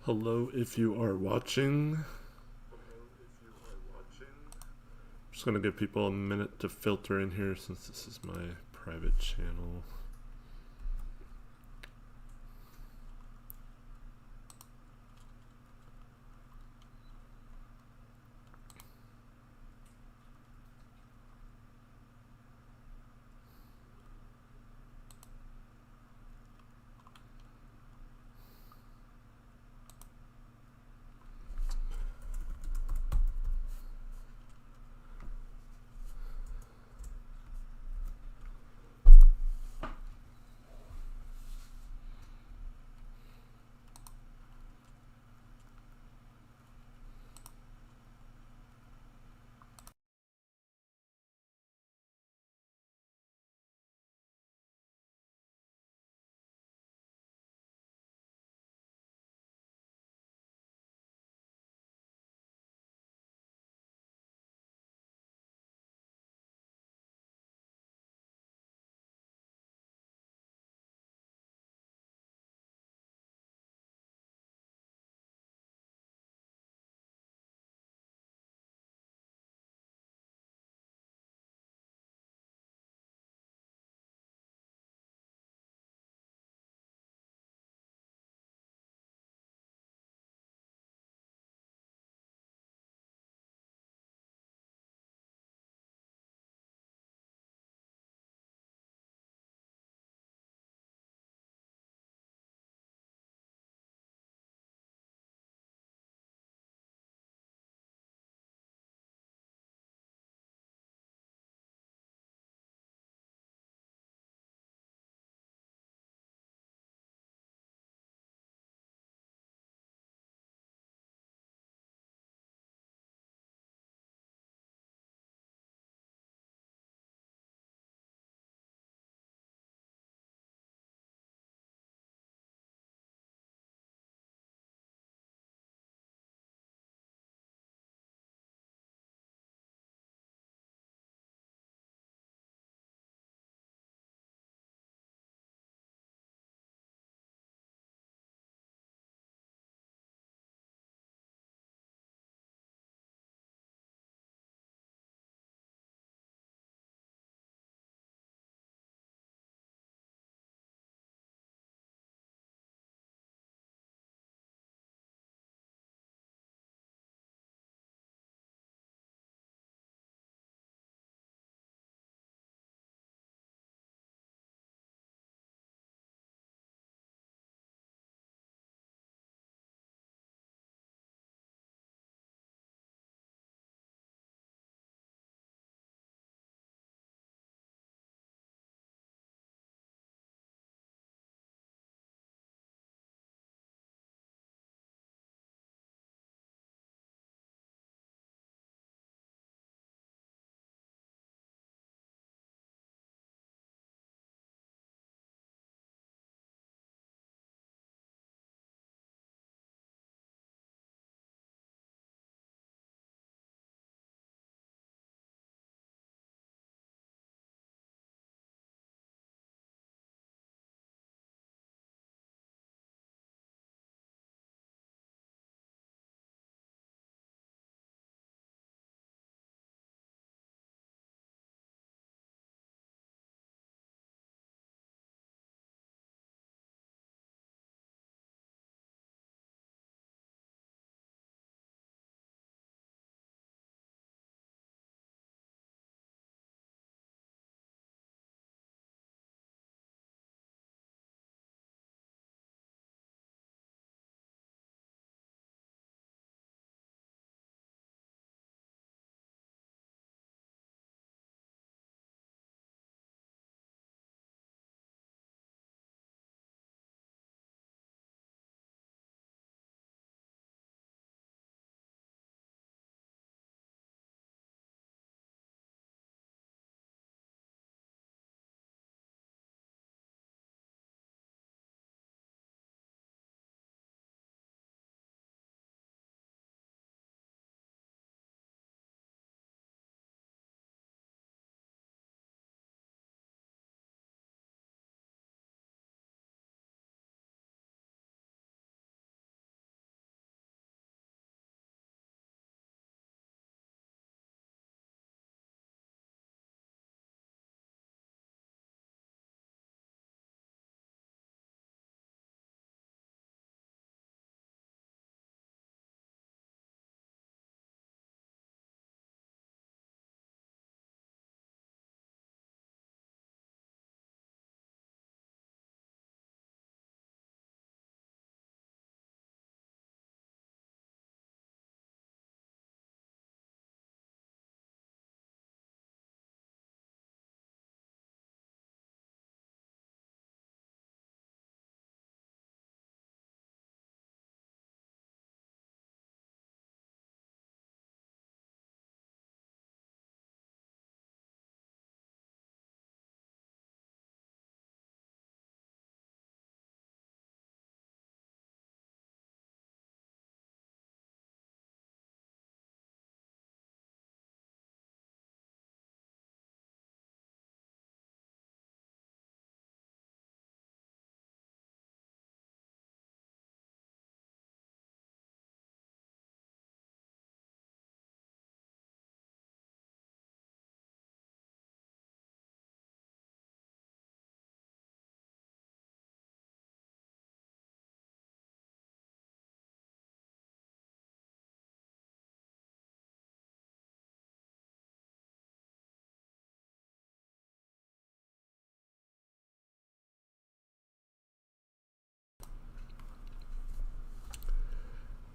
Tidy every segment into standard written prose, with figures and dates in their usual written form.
Hello, if you are watching. I'm just going to give people a minute to filter in here since this is my private channel.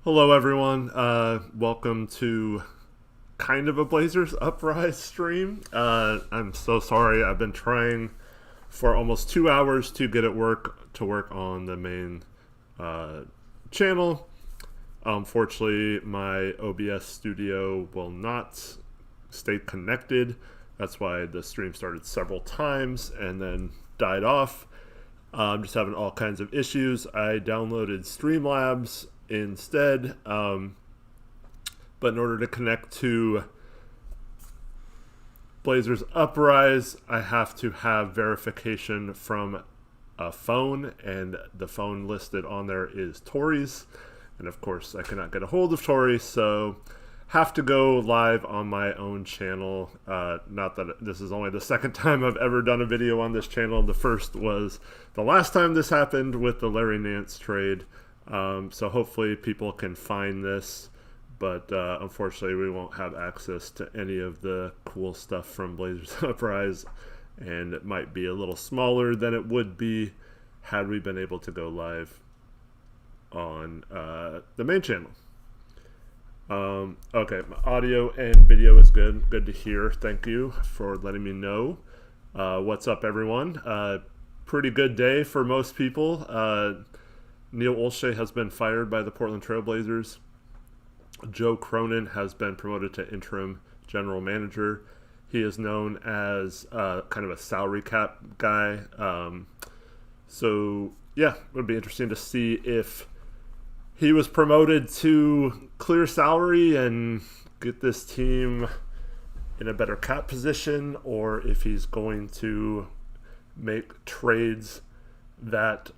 Hello, everyone. Welcome to kind of a Blazers Uprise stream. I'm so sorry. I've been trying for almost 2 hours to get it to work on the main channel. Unfortunately, my OBS studio will not stay connected. That's why the stream started several times and then died off. I'm just having all kinds of issues. I downloaded Streamlabs instead, but in order to connect to Blazers Uprise, I have to have verification from a phone, and the phone listed on there is Tori's, and of course I cannot get a hold of Tori, so have to go live on my own channel. Not that this is only the second time I've ever done a video on this channel. The first was the last time this happened with the Larry Nance trade. So hopefully people can find this, but unfortunately we won't have access to any of the cool stuff from Blazers Uprise, and it might be a little smaller than it would be had we been able to go live on the main channel. Okay, my audio and video is good. Good to hear. Thank you for letting me know. What's up, everyone? Pretty good day for most people. Neil Olshey has been fired by the Portland Trail Blazers. Joe Cronin has been promoted to interim general manager. He is known as kind of a salary cap guy. So, yeah, it would be interesting to see if he was promoted to clear salary and get this team in a better cap position, or if he's going to make trades that,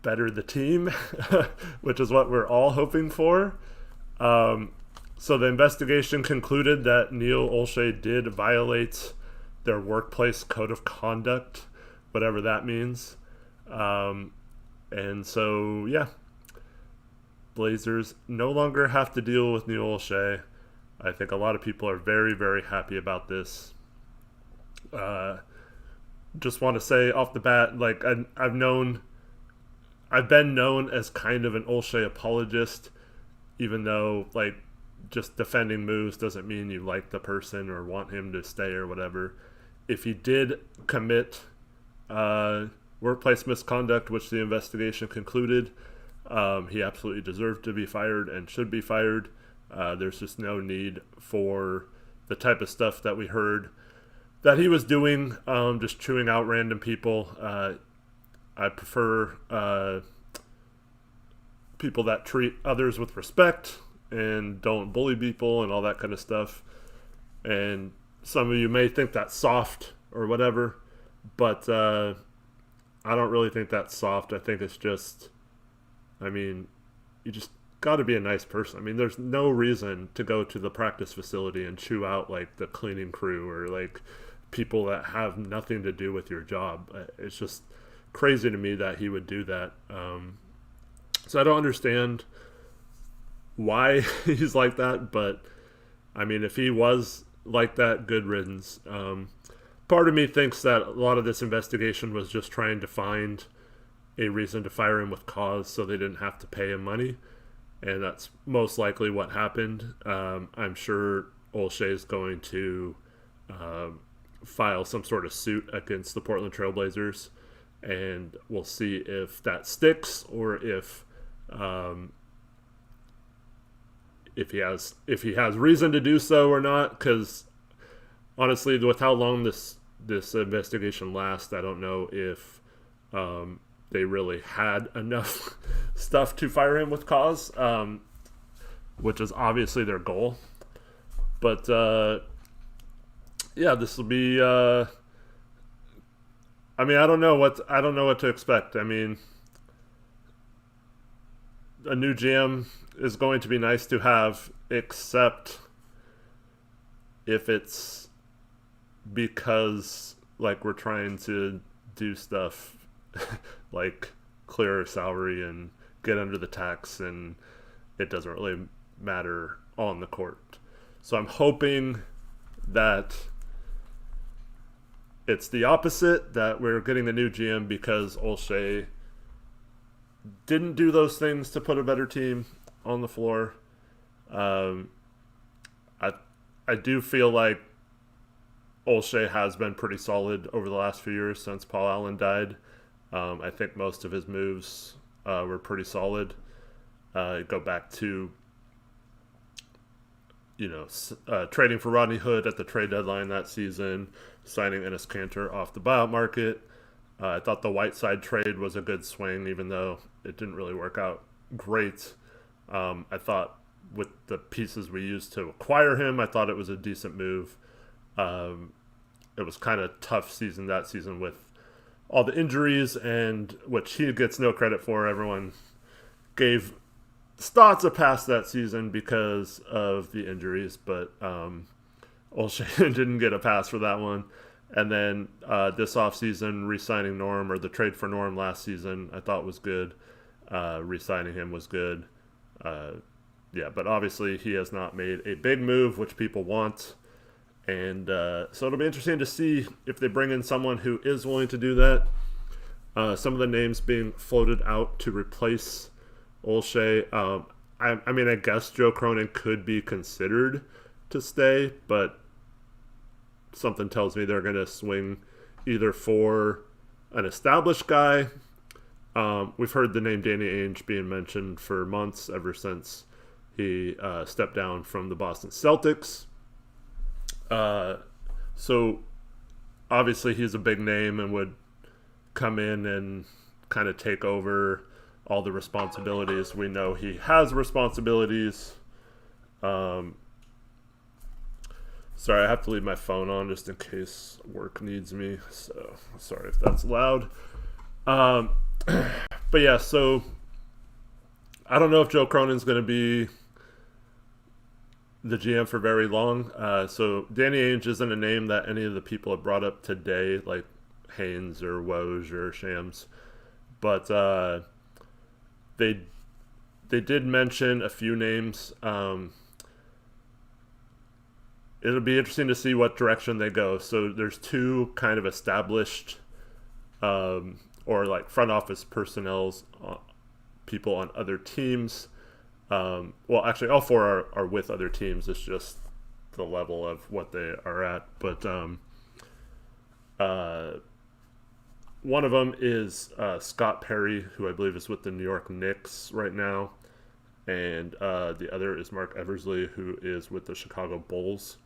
better the team, which is what we're all hoping for. So the investigation concluded that Neil Olshey did violate their workplace code of conduct, whatever that means. And so, yeah, Blazers no longer have to deal with Neil Olshey. I think a lot of people are very, very happy about this. Just want to say off the bat, like I've been known as kind of an Olshey apologist, even though like just defending moves doesn't mean you like the person or want him to stay or whatever. If he did commit workplace misconduct, which the investigation concluded, he absolutely deserved to be fired and should be fired. There's just no need for the type of stuff that we heard that he was doing, just chewing out random people. I prefer people that treat others with respect and don't bully people and all that kind of stuff. And some of you may think that's soft or whatever, but I don't really think that's soft. I think it's just, you just got to be a nice person. I mean, there's no reason to go to the practice facility and chew out like the cleaning crew or like people that have nothing to do with your job. It's just crazy to me that he would do that. So I don't understand why he's like that, but I mean, if he was like that, good riddance. Part of me thinks that a lot of this investigation was just trying to find a reason to fire him with cause so they didn't have to pay him money, and that's most likely what happened. I'm sure Olshey is going to file some sort of suit against the Portland Trail Blazers, and we'll see if that sticks or if he has reason to do so or not. Because honestly, with how long this investigation lasts, I don't know if they really had enough stuff to fire him with cause, which is obviously their goal. But yeah, this will be. I don't know what to expect. I mean, a new GM is going to be nice to have, except if it's because like we're trying to do stuff like clear salary and get under the tax, and it doesn't really matter on the court. So I'm hoping that it's the opposite, that we're getting the new GM because Olshey didn't do those things to put a better team on the floor. Um, I I do feel like Olshey has been pretty solid over the last few years since Paul Allen died. I think most of his moves were pretty solid. Go back to trading for Rodney Hood at the trade deadline that season, signing Enes Kanter off the buyout market. I thought the Whiteside trade was a good swing, even though it didn't really work out great. I thought with the pieces we used to acquire him, I thought it was a decent move. It was kind of tough season that season with all the injuries, and which he gets no credit for. Everyone gave Stotts a pass that season because of the injuries, but Olshey didn't get a pass for that one. And then this offseason, re-signing Norm, or the trade for Norm last season, I thought was good. Re-signing him was good. But obviously he has not made a big move, which people want. And so it'll be interesting to see if they bring in someone who is willing to do that. Some of the names being floated out to replace Olshey. I guess Joe Cronin could be considered to stay, but something tells me they're going to swing either for an established guy. We've heard the name Danny Ainge being mentioned for months, ever since he stepped down from the Boston Celtics. So obviously he's a big name and would come in and kind of take over all the responsibilities. We know he has responsibilities. Sorry, I have to leave my phone on just in case work needs me. So sorry if that's loud. But yeah, so I don't know if Joe Cronin's going to be the GM for very long. So Danny Ainge isn't a name that any of the people have brought up today, like Haynes or Woj or Shams. But they did mention a few names. It'll be interesting to see what direction they go. So there's two kind of established or like front office personnel's people on other teams. Well, actually, all four are with other teams. It's just the level of what they are at. But one of them is Scott Perry, who I believe is with the New York Knicks right now. And the other is Mark Eversley, who is with the Chicago Bulls.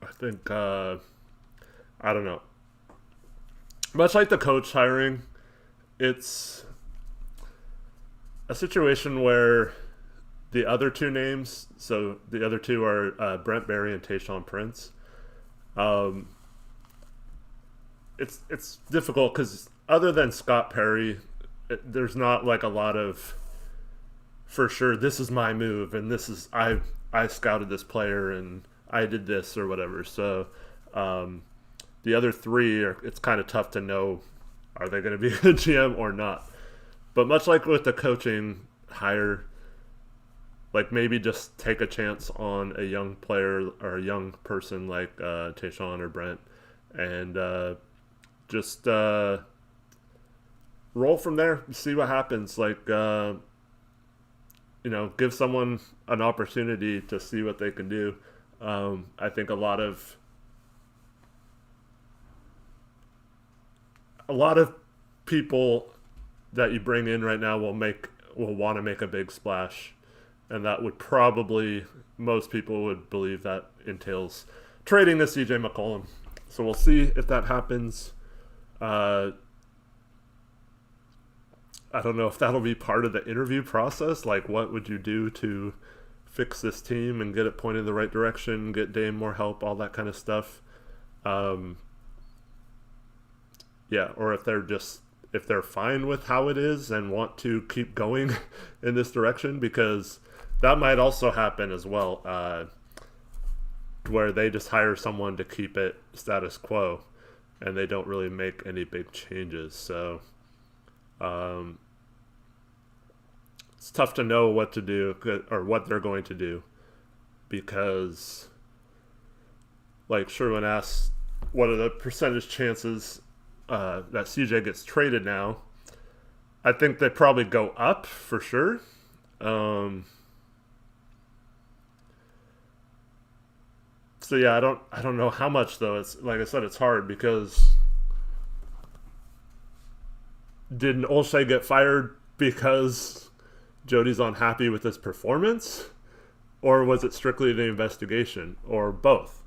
I think, I don't know. Much like the coach hiring, it's a situation where the other two names, so the other two are Brent Barry and Tayshaun Prince. It's difficult because other than Scott Perry, there's not like a lot of, for sure, this is my move and this is, I scouted this player and I did this or whatever. So the other three, it's kind of tough to know, are they going to be a GM or not? But much like with the coaching hire, like maybe just take a chance on a young player or a young person like Tayshaun or Brent, and just roll from there, see what happens. Like, give someone an opportunity to see what they can do. I think a lot of people that you bring in right now will want to make a big splash, and that would probably, most people would believe that entails trading the CJ McCollum. So we'll see if that happens. I don't know if that'll be part of the interview process. Like, what would you do to fix this team and get it pointed in the right direction, get Dame more help, all that kind of stuff. Or if they're fine with how it is and want to keep going in this direction, because that might also happen as well, where they just hire someone to keep it status quo and they don't really make any big changes. So it's tough to know what to do or what they're going to do, because like Sherwin asks, what are the percentage chances that CJ gets traded now? I think they probably go up for sure. Um, so yeah, I don't know how much though. It's like I said, it's hard because didn't Olshey get fired because Jody's unhappy with his performance, or was it strictly the investigation, or both?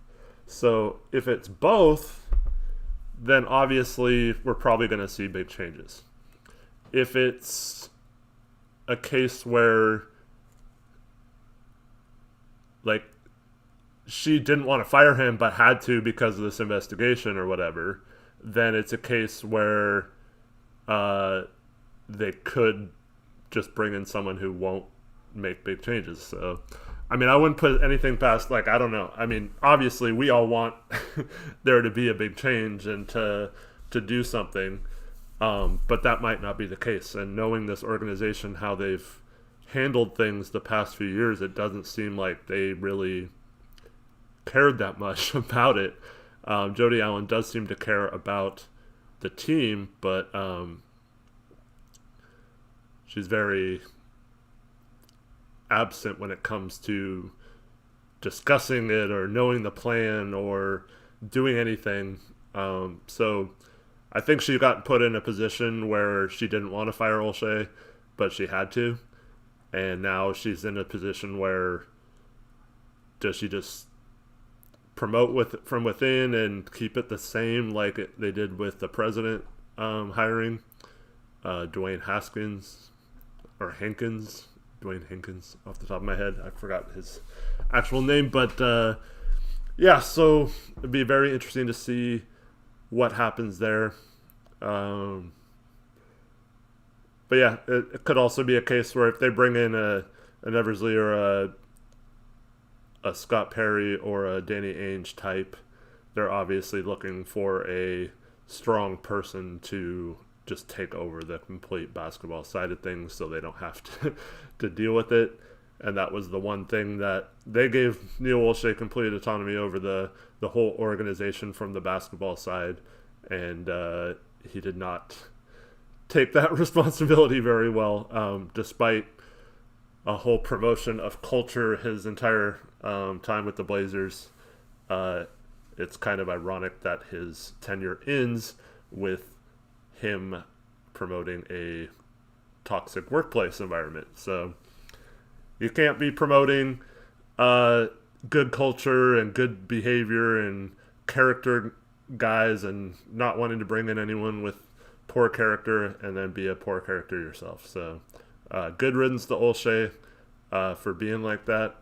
So if it's both, then obviously we're probably going to see big changes. If it's a case where, like, she didn't want to fire him but had to because of this investigation or whatever, then it's a case where they could just bring in someone who won't make big changes. So, I mean, I wouldn't put anything past, like, I don't know. I mean, obviously, we all want there to be a big change and to do something, but that might not be the case. And knowing this organization, how they've handled things the past few years, it doesn't seem like they really cared that much about it. Jody Allen does seem to care about the team, but she's very absent when it comes to discussing it or knowing the plan or doing anything. So I think she got put in a position where she didn't want to fire Olshey, but she had to. And now she's in a position where does she just promote from within and keep it the same like they did with the president hiring Dwayne Haskins or Hankins. Dwayne Hankins off the top of my head. I forgot his actual name. But yeah, so it'd be very interesting to see what happens there. But yeah, it could also be a case where if they bring in an Eversley or a Scott Perry or a Danny Ainge type, they're obviously looking for a strong person to just take over the complete basketball side of things so they don't have to deal with it. And that was the one thing that they gave Neil Olshey complete autonomy over the whole organization from the basketball side. And he did not take that responsibility very well, despite a whole promotion of culture his entire time with the Blazers. It's kind of ironic that his tenure ends with him promoting a toxic workplace environment. So you can't be promoting good culture and good behavior and character guys and not wanting to bring in anyone with poor character and then be a poor character yourself. So good riddance to Olshey for being like that.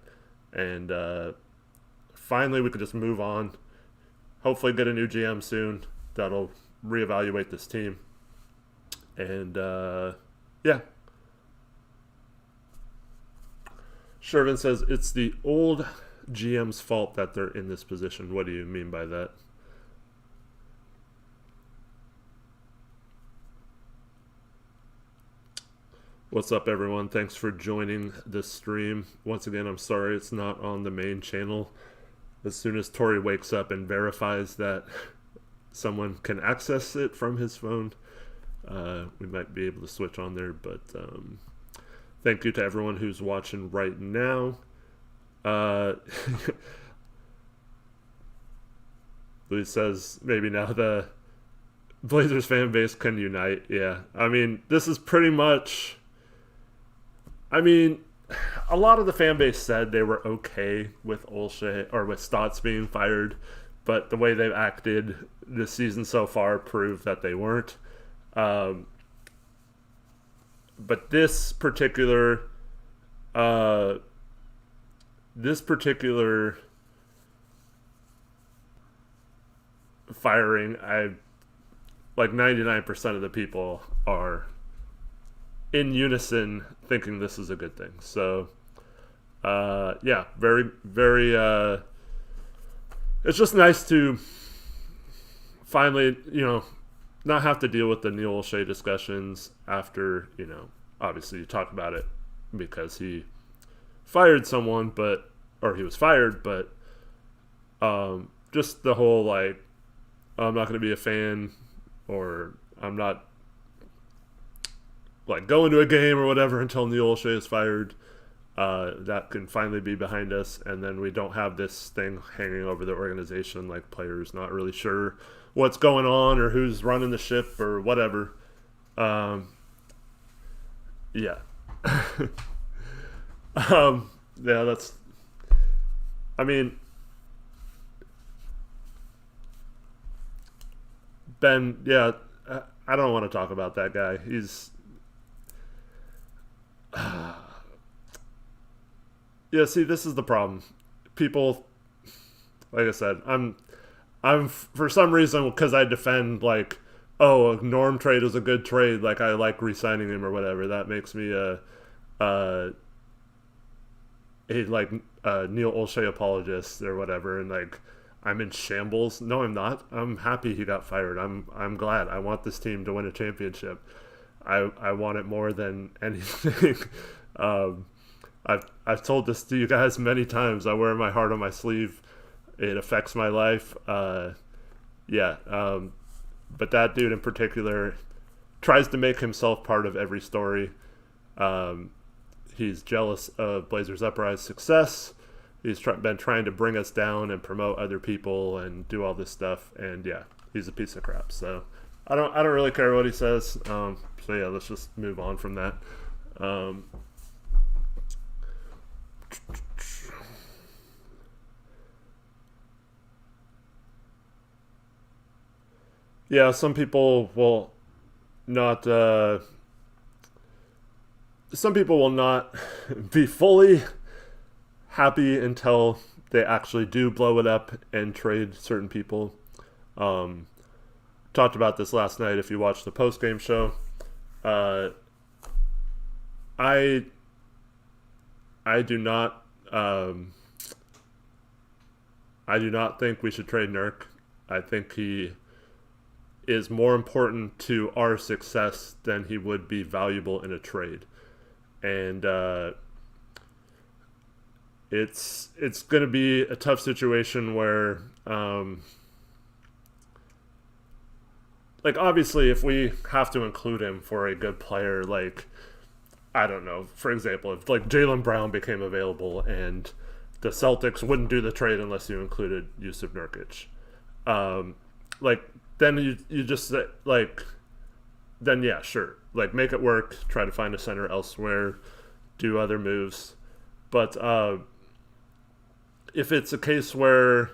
And finally we could just move on. Hopefully get a new GM soon that'll reevaluate this team. And yeah. Shervin says it's the old GM's fault that they're in this position. What do you mean by that? What's up, everyone? Thanks for joining this stream. Once again, I'm sorry it's not on the main channel. As soon as Tori wakes up and verifies that someone can access it from his phone, we might be able to switch on there. But thank you to everyone who's watching right now. Louis says maybe now the Blazers fan base can unite. Yeah, I mean, this is pretty much... I mean, a lot of the fan base said they were okay with Olshey or with Stotts being fired, but the way they've acted this season so far proved that they weren't. But this particular firing, I like 99% of the people are in unison thinking this is a good thing. So yeah, very, very it's just nice to finally, not have to deal with the Neil Olshey discussions after, obviously you talk about it because he fired someone, or he was fired, but just the whole, like, I'm not going to be a fan, or I'm not like go into a game or whatever until Neil Olshey is fired. That can finally be behind us, and then we don't have this thing hanging over the organization, like players not really sure what's going on or who's running the ship or whatever. Yeah. Yeah, that's, I mean, Ben, yeah, I don't want to talk about that guy. He's, yeah, see, this is the problem. People, like I said, I'm for some reason, because I defend, like, oh, a Norm trade is a good trade, like I like re-signing him or whatever. That makes me a like Neil Olshey apologist or whatever, and like I'm in shambles. No, I'm not. I'm happy he got fired. I'm glad. I want this team to win a championship. I want it more than anything. I've told this to you guys many times. I wear my heart on my sleeve. It affects my life. Yeah. But that dude in particular tries to make himself part of every story. He's jealous of Blazers Uprise success. He's been trying to bring us down and promote other people and do all this stuff. And yeah, he's a piece of crap. So I don't really care what he says. So yeah, let's just move on from that. Yeah, some people will not. Some people will not be fully happy until they actually do blow it up and trade certain people. Talked about this last night. If you watched the post game show, I do not. I do not think we should trade Nurk. I think he is more important to our success than he would be valuable in a trade. And it's going to be a tough situation where, like, obviously, if we have to include him for a good player, like, I don't know, for example, if, like, Jaylen Brown became available and the Celtics wouldn't do the trade unless you included Jusuf Nurkic, like, then you just, like, then yeah, sure. Like, make it work, try to find a center elsewhere, do other moves. But if it's a case where,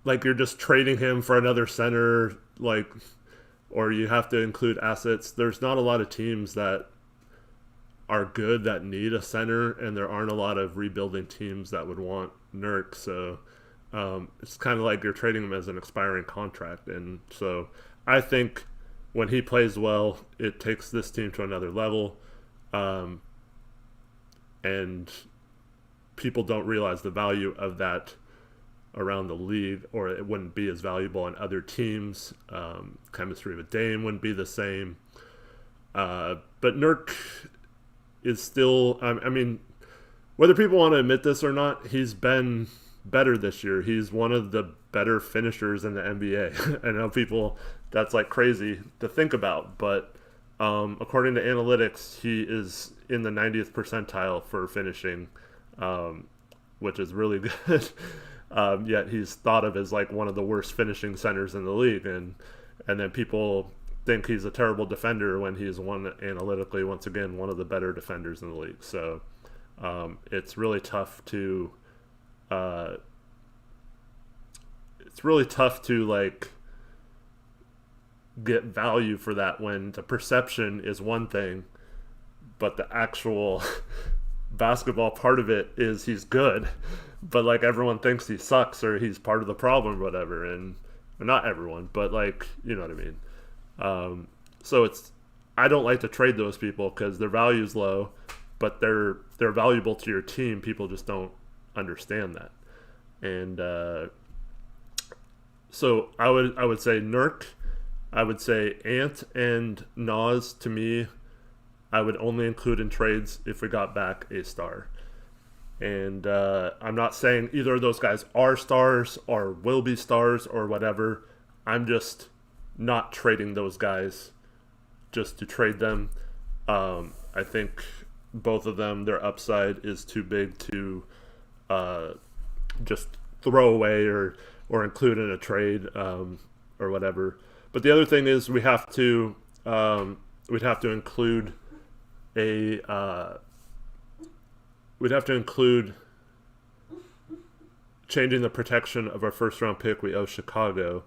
like, you're just trading him for another center, like, or you have to include assets, there's not a lot of teams that are good that need a center, and there aren't a lot of rebuilding teams that would want Nurk. So it's kind of like you're trading him as an expiring contract. And so I think when he plays well, it takes this team to another level. And people don't realize the value of that around the league, or it wouldn't be as valuable on other teams. Chemistry with Dame wouldn't be the same. But Nurk is still, I mean, whether people want to admit this or not, he's been better this year. He's one of the better finishers in the NBA. I know people, that's like crazy to think about, but according to analytics, he is in the 90th percentile for finishing, which is really good. Yet he's thought of as like one of the worst finishing centers in the league, and then people think he's a terrible defender when he's analytically, once again, one of the better defenders in the league. So it's really tough to like get value for that when the perception is one thing, but the actual basketball part of it is he's good, but like everyone thinks he sucks or he's part of the problem or whatever. And not everyone, but like, you know what I mean? So I don't like to trade those people because their value's low, but they're valuable to your team. People just don't understand that. And so I would say Nurk, I would say Ant and Nas, to me, I would only include in trades if we got back a star. And I'm not saying either of those guys are stars or will be stars or whatever. I'm just not trading those guys just to trade them. I think both of them, their upside is too big to just throw away or include in a trade or whatever. But the other thing is we'd have to include changing the protection of our first round pick we owe Chicago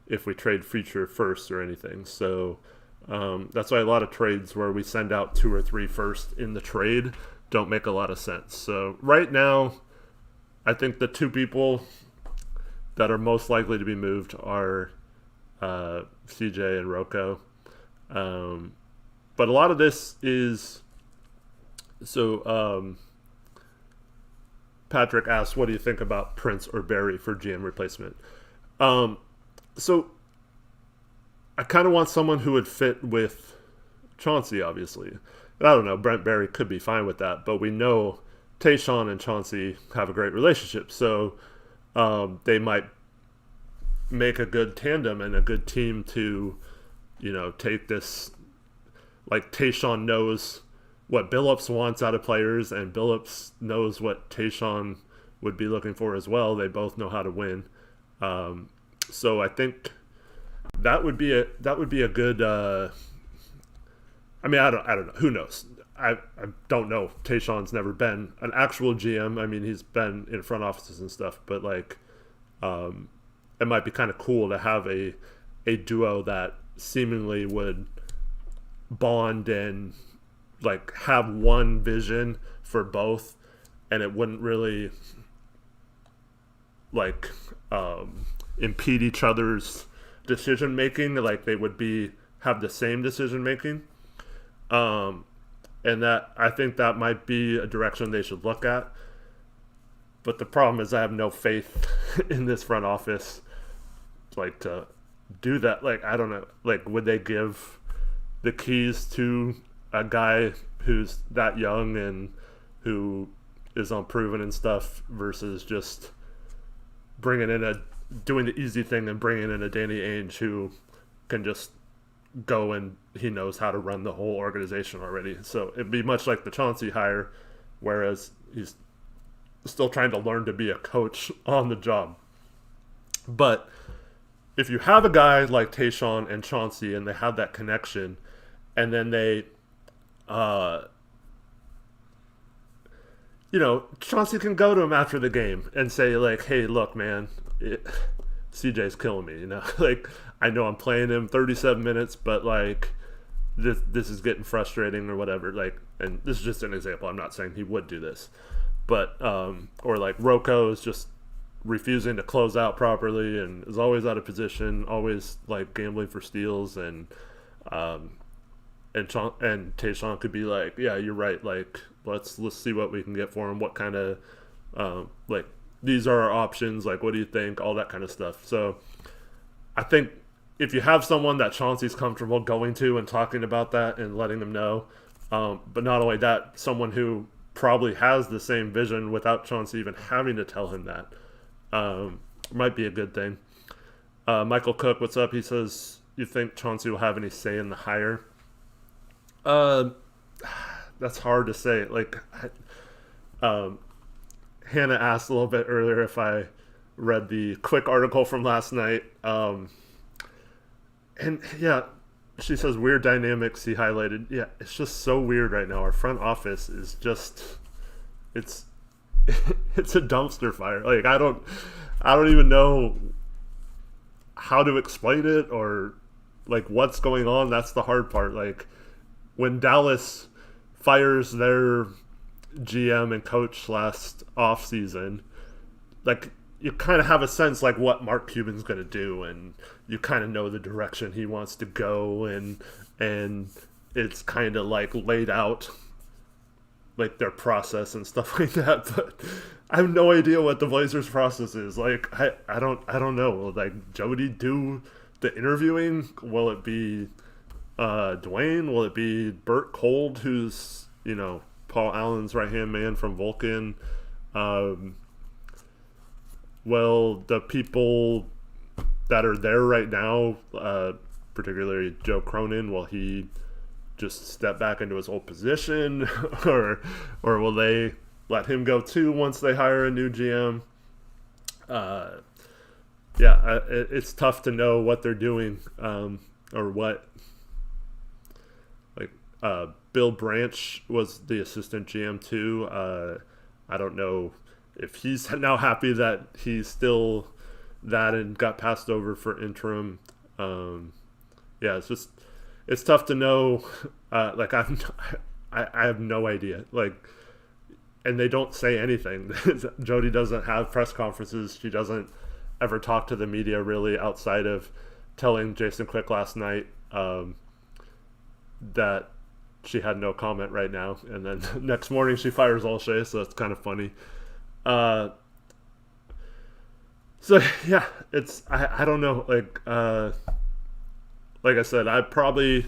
if we trade future first or anything. So that's why a lot of trades where we send out 2 or 3 first in the trade don't make a lot of sense. So right now, I think the 2 people that are most likely to be moved are CJ and Rocco. But a lot of this is Patrick asked, what do you think about Prince or Barry for GM replacement? So I kind of want someone who would fit with Chauncey, obviously. I don't know, Brent Barry could be fine with that, but we know Tayshaun and Chauncey have a great relationship, so they might make a good tandem and a good team to, take this. Like Tayshaun knows what Billups wants out of players, and Billups knows what Tayshaun would be looking for as well. They both know how to win, so I think that would be a good. I don't know. Who knows? I don't know. Tayshaun's never been an actual GM. I mean, he's been in front offices and stuff, but like, it might be kind of cool to have a duo that seemingly would bond and like have one vision for both, and it wouldn't really like impede each other's decision making. Like they would have the same decision making, and that I think that might be a direction they should look at. But the problem is I have no faith in this front office like to do that. Like I don't know, like would they give the keys to a guy who's that young and who is unproven and stuff versus just doing the easy thing and bringing in a Danny Ainge who can just go and he knows how to run the whole organization already. So it'd be much like the Chauncey hire, whereas he's still trying to learn to be a coach on the job. But if you have a guy like Tayshaun and Chauncey and they have that connection, and then they Chauncey can go to him after the game and say like, hey, look, man, CJ's killing me, like I know I'm playing him 37 minutes, but like this is getting frustrating or whatever. Like, and this is just an example. I'm not saying he would do this, but or like Rocco is just refusing to close out properly and is always out of position, always like gambling for steals, and Tayshaun could be like, yeah, you're right. Like, let's see what we can get for him. What kind of like these are our options. Like, what do you think? All that kind of stuff. So, I think if you have someone that Chauncey's comfortable going to and talking about that and letting them know, but not only that, someone who probably has the same vision without Chauncey even having to tell him that, might be a good thing. Michael Cook, what's up? He says, you think Chauncey will have any say in the hire? That's hard to say. Like, Hannah asked a little bit earlier if I read the quick article from last night. And yeah, she says weird dynamics he highlighted. Yeah, it's just so weird right now. Our front office is just, it's a dumpster fire. Like, I don't even know how to explain it or like what's going on. That's the hard part. Like, when Dallas fires their GM and coach last offseason, like, you kind of have a sense like what Mark Cuban's going to do, and you kind of know the direction he wants to go, and it's kind of like laid out like their process and stuff like that. But I have no idea what the Blazers process is. Like, I don't know. Will like Jody do the interviewing? Will it be Dwayne? Will it be Burt Cold, who's Paul Allen's right hand man from Vulcan? Well, the people that are there right now, particularly Joe Cronin, will he just step back into his old position, or will they let him go too once they hire a new GM? It's tough to know what they're doing, or what. Like Bill Branch was the assistant GM too. I don't know if he's now happy that he's still that and got passed over for interim. It's tough to know. Like I have no idea. Like, and they don't say anything. Jody doesn't have press conferences. She doesn't ever talk to the media really, outside of telling Jason Quick last night that she had no comment right now. And then next morning she fires Olshey, so it's kind of funny. So yeah, it's I don't know. Like I said, I'd probably,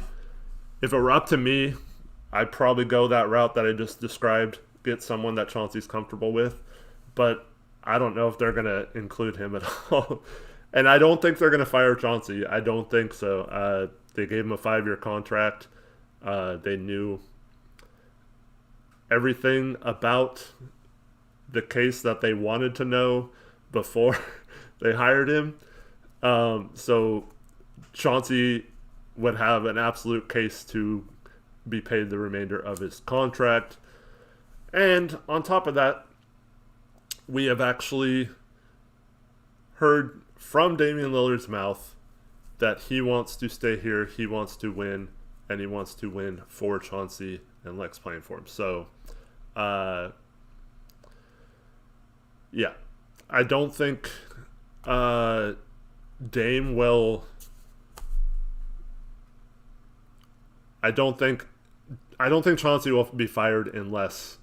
if it were up to me, I'd probably go that route that I just described. Get someone that Chauncey's comfortable with, but I don't know if they're going to include him at all. And I don't think they're going to fire Chauncey. I don't think so. They gave him a 5-year contract. They knew everything about the case that they wanted to know before they hired him. So Chauncey would have an absolute case to be paid the remainder of his contract. And on top of that, we have actually heard from Damian Lillard's mouth that he wants to stay here, he wants to win, and he wants to win for Chauncey and Lex playing for him. So, I don't think Dame will... I don't think Chauncey will be fired unless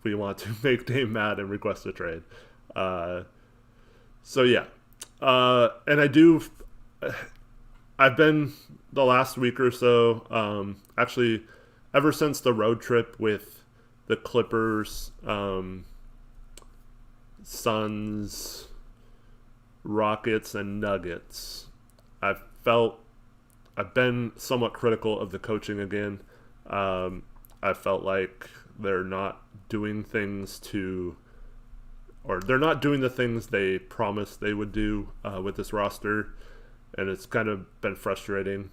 we want to make Dame mad and request a trade. And I've been the last week or so, actually ever since the road trip with the Clippers, Suns, Rockets, and Nuggets, I've been somewhat critical of the coaching again. I felt like they're not doing things they're not doing the things they promised they would do with this roster, and it's kind of been frustrating.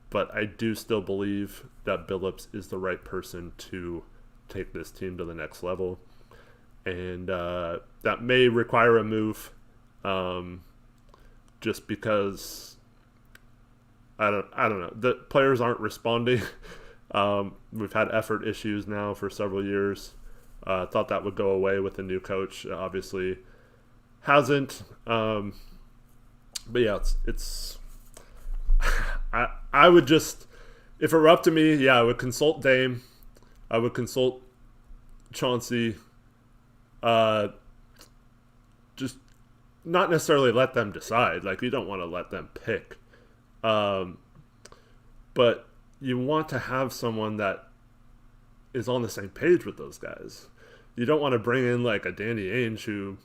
But I do still believe that Billups is the right person to take this team to the next level, and that may require a move, just because I don't know. The players aren't responding. We've had effort issues now for several years. Thought that would go away with the new coach. Obviously hasn't. But yeah, it's I would just, if it were up to me, I would consult Dame. I would consult Chauncey. Just not necessarily let them decide. Like, you don't want to let them pick. But you want to have someone that is on the same page with those guys. You don't want to bring in like a Danny Ainge who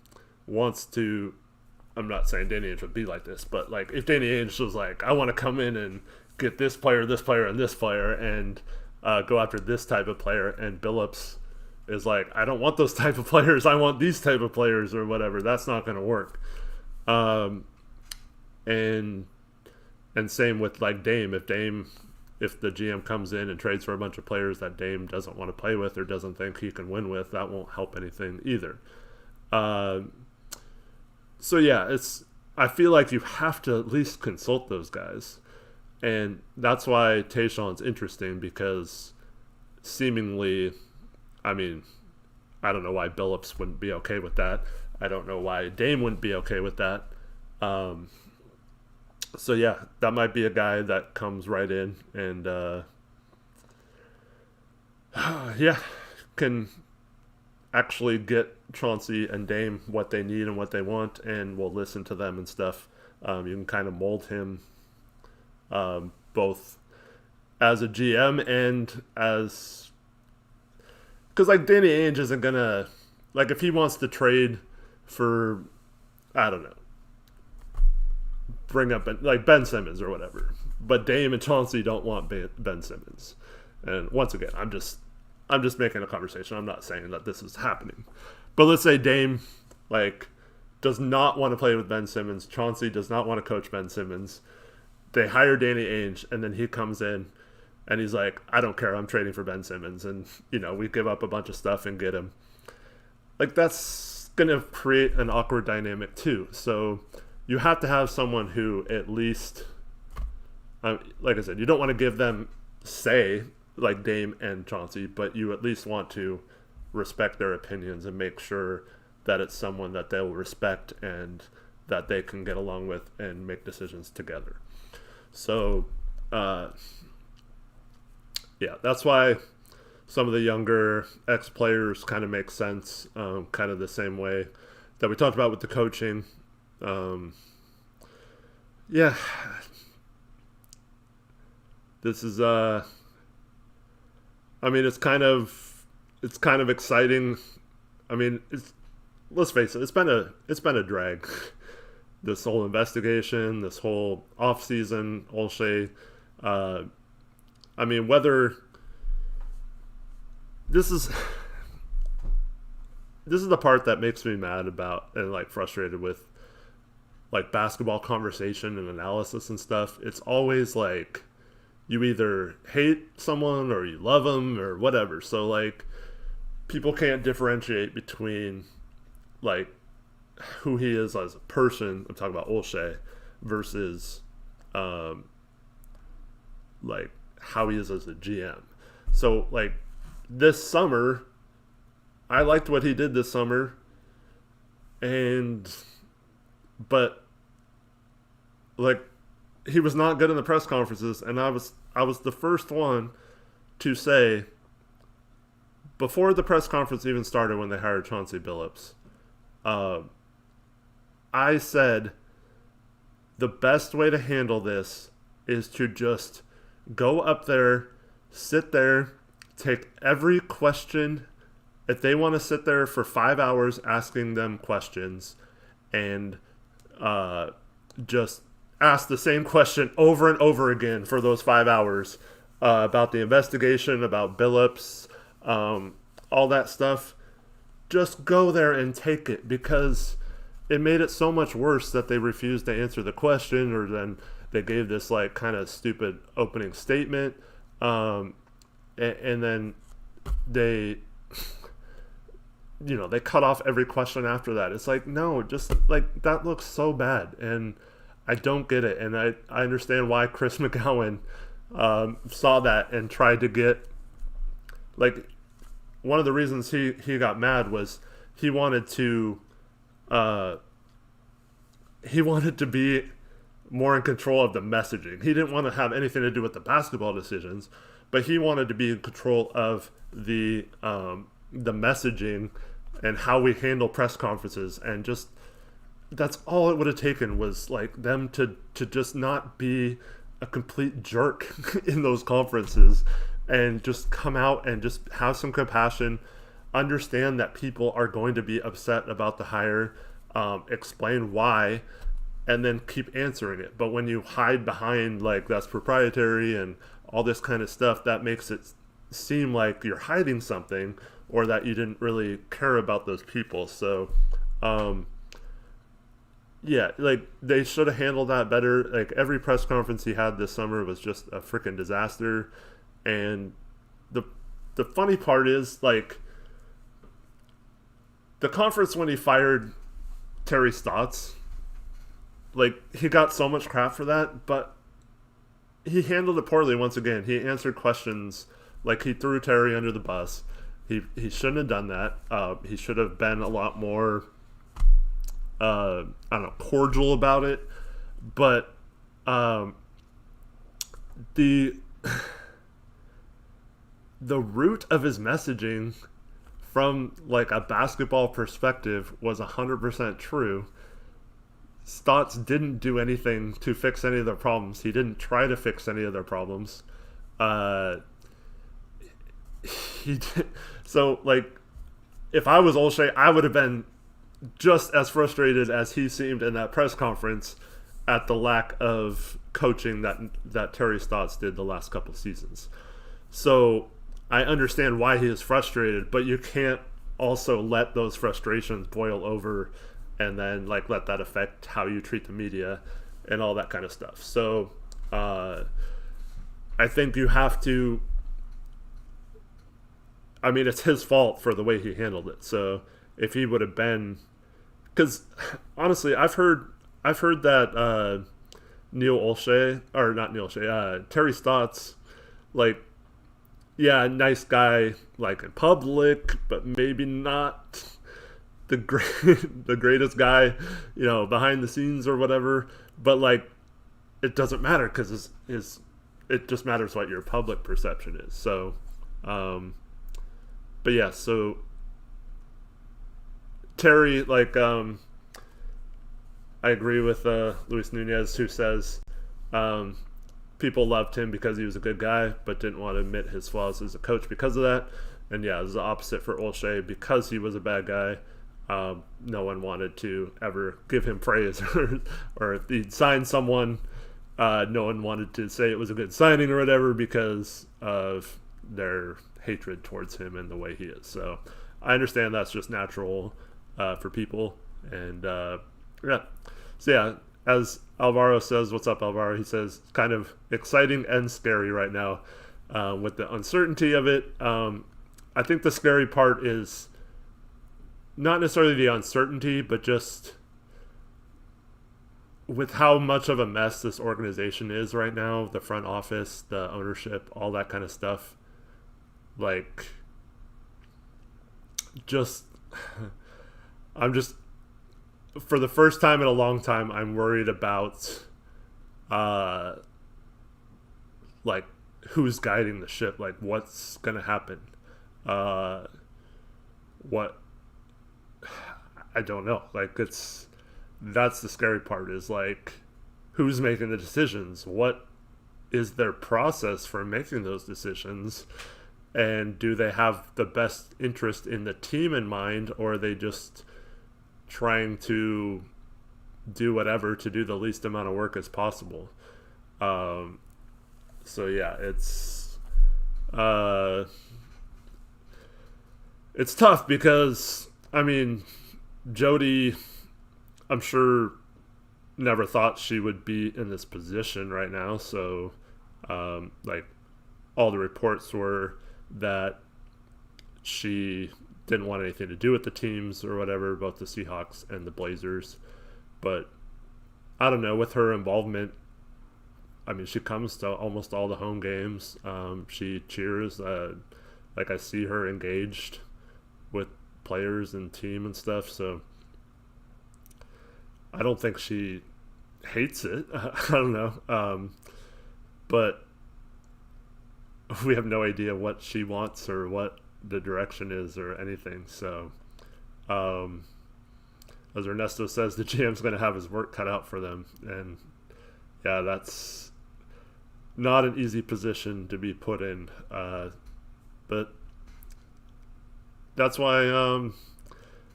wants to... I'm not saying Danny Ainge would be like this, but like if Danny Ainge was like, I want to come in and get this player, and this player, and go after this type of player, and Billups is like, I don't want those type of players, I want these type of players or whatever, that's not going to work. And same with like Dame. If the GM comes in and trades for a bunch of players that Dame doesn't want to play with or doesn't think he can win with, that won't help anything either. I feel like you have to at least consult those guys. And that's why Tayshaun's interesting, because seemingly, I mean, I don't know why Billups wouldn't be okay with that. I don't know why Dame wouldn't be okay with that. That might be a guy that comes right in and can actually get Chauncey and Dame what they need and what they want, and will listen to them and stuff. You can kind of mold him both as a GM and as... Because like Danny Ainge isn't going to... Like if he wants to trade for, I don't know, bring up like Ben Simmons or whatever. but Dame and Chauncey don't want Ben Simmons. And once again, I'm just making a conversation. I'm not saying that this is happening. But let's say Dame does not want to play with Ben Simmons. Chauncey does not want to coach Ben Simmons. They hire Danny Ainge, and then he comes in and he's like, I don't care, I'm trading for Ben Simmons. And, we give up a bunch of stuff and get him. That's going to create an awkward dynamic too. So you have to have someone who at least, like I said, you don't want to give them say like Dame and Chauncey, but you at least want to respect their opinions and make sure that it's someone that they'll respect and that they can get along with and make decisions together. So, that's why some of the younger ex-players kind of make sense, kind of the same way that we talked about with the coaching. This is, it's kind of exciting. Let's face it, it's been a drag. This whole investigation, this whole off season, Olshey. Whether this is the part that makes me mad about and frustrated with basketball conversation and analysis and stuff. It's always you either hate someone or you love them or whatever. So people can't differentiate between who he is as a person. I'm talking about Olshey versus how he is as a GM. So this summer, I liked what he did this summer, but he was not good in the press conferences, and I was the first one to say before the press conference even started when they hired Chauncey Billups, I said the best way to handle this is to just go up there, sit there, take every question. If they want to sit there for 5 hours asking them questions and just ask the same question over and over again for those 5 hours about the investigation, about Billups, all that stuff, just go there and take it, because it made it so much worse that they refused to answer the question, or then they gave this kind of stupid opening statement, and then they they cut off every question after that. It's no, just that looks so bad, and I don't get it. And I understand why Chris McGowan saw that and tried to get one of the reasons he got mad was he wanted to be more in control of the messaging. He didn't want to have anything to do with the basketball decisions, but he wanted to be in control of the messaging and how we handle press conferences. And just that's all it would have taken was them to just not be a complete jerk in those conferences, and just come out and just have some compassion, understand that people are going to be upset about the hire, explain why, and then keep answering it. But when you hide behind that's proprietary and all this kind of stuff, that makes it seem like you're hiding something, or that you didn't really care about those people. So they should have handled that better. Every press conference he had this summer was just a freaking disaster. And the funny part is the conference when he fired Terry Stotts, he got so much crap for that, but he handled it poorly once again. He answered questions he threw Terry under the bus. He shouldn't have done that. He should have been a lot more cordial about it. But the root of his messaging from a basketball perspective was 100% true. Stotts didn't do anything to fix any of their problems. He didn't try to fix any of their problems. He did. So if I was Olshey, I would have been just as frustrated as he seemed in that press conference at the lack of coaching that Terry Stotts did the last couple seasons. So I understand why he is frustrated, but you can't also let those frustrations boil over and then like let that affect how you treat the media and all that kind of stuff. So I think you have to, I mean, it's his fault for the way he handled it. So if he would have been, because honestly, I've heard that Neil Olshey, or not Neil Olshey, Terry Stotts, like, yeah, nice guy, like in public, but maybe not the the greatest guy, behind the scenes or whatever. But like, it doesn't matter because it just matters what your public perception is. So, but yeah, so Terry, like, I agree with Luis Nunez, who says people loved him because he was a good guy, but didn't want to admit his flaws as a coach because of that. And yeah, it was the opposite for Olshey. Because he was a bad guy, no one wanted to ever give him praise, or if he'd signed someone, no one wanted to say it was a good signing or whatever because of their hatred towards him and the way he is. So I understand that's just natural for people. And yeah. So yeah, as Alvaro says, what's up, Alvaro? He says, kind of exciting and scary right now with the uncertainty of it. I think the scary part is not necessarily the uncertainty, but just with how much of a mess this organization is right now, the front office, the ownership, all that kind of stuff. Like, I'm just, for the first time in a long time, I'm worried about, like, who's guiding the ship, like, what's going to happen. I don't know. Like, that's the scary part, is like, who's making the decisions? What is their process for making those decisions? And do they have the best interest in the team in mind, or are they just trying to do whatever to do the least amount of work as possible? So yeah, it's tough because, I mean, Jody, I'm sure, never thought she would be in this position right now. So, like, all the reports were that she didn't want anything to do with the teams or whatever, both the Seahawks and the Blazers. But I don't know, with her involvement, I mean, she comes to almost all the home games. She cheers. Like, I see her engaged with players and team and stuff. So I don't think she hates it. I don't know. But we have no idea what she wants or what the direction is or anything. So, as Ernesto says, the GM's going to have his work cut out for them. And yeah, that's not an easy position to be put in. But that's why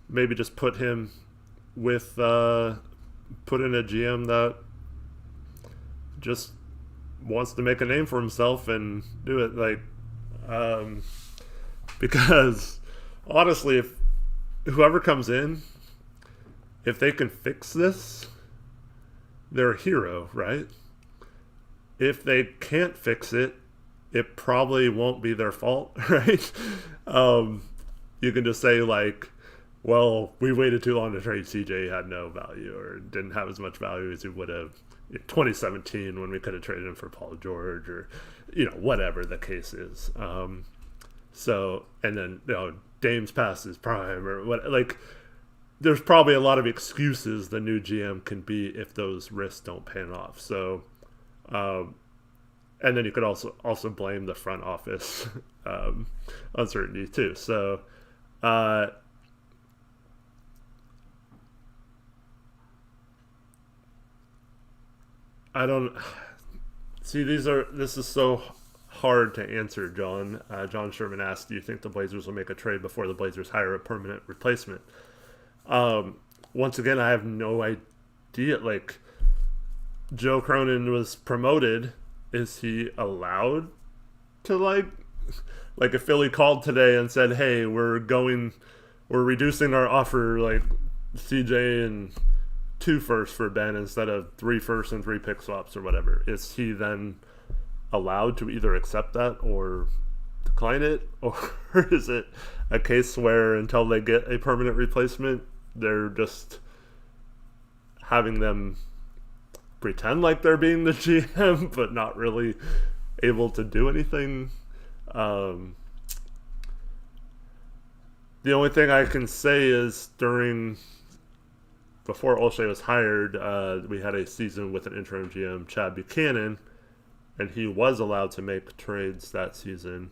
maybe just put him with, put in a GM that just wants to make a name for himself and do it. Like, because honestly, if whoever comes in, if they can fix this, they're a hero, right? If they can't fix it, it probably won't be their fault, right? You can just say, like, well, we waited too long to trade CJ, he had no value or didn't have as much value as he would have in 2017 when we could have traded him for Paul George, or, whatever the case is. So, and then, Dame's past his prime or what, like, there's probably a lot of excuses the new GM can be if those risks don't pan off. So, and then you could also blame the front office uncertainty too. So, I don't see. This is so hard to answer, John. John Sherman asked, "Do you think the Blazers will make a trade before the Blazers hire a permanent replacement?" Once again, I have no idea. Like, Joe Cronin was promoted, is he allowed to like if Philly called today and said, "Hey, we're reducing our offer, like CJ and 2 firsts for Ben instead of 3 firsts and 3 pick swaps or whatever," is he then allowed to either accept that or decline it, or is it a case where until they get a permanent replacement, they're just having them pretend like they're being the GM but not really able to do anything? The only thing I can say is before Olshey was hired, we had a season with an interim GM, Chad Buchanan, and he was allowed to make trades that season.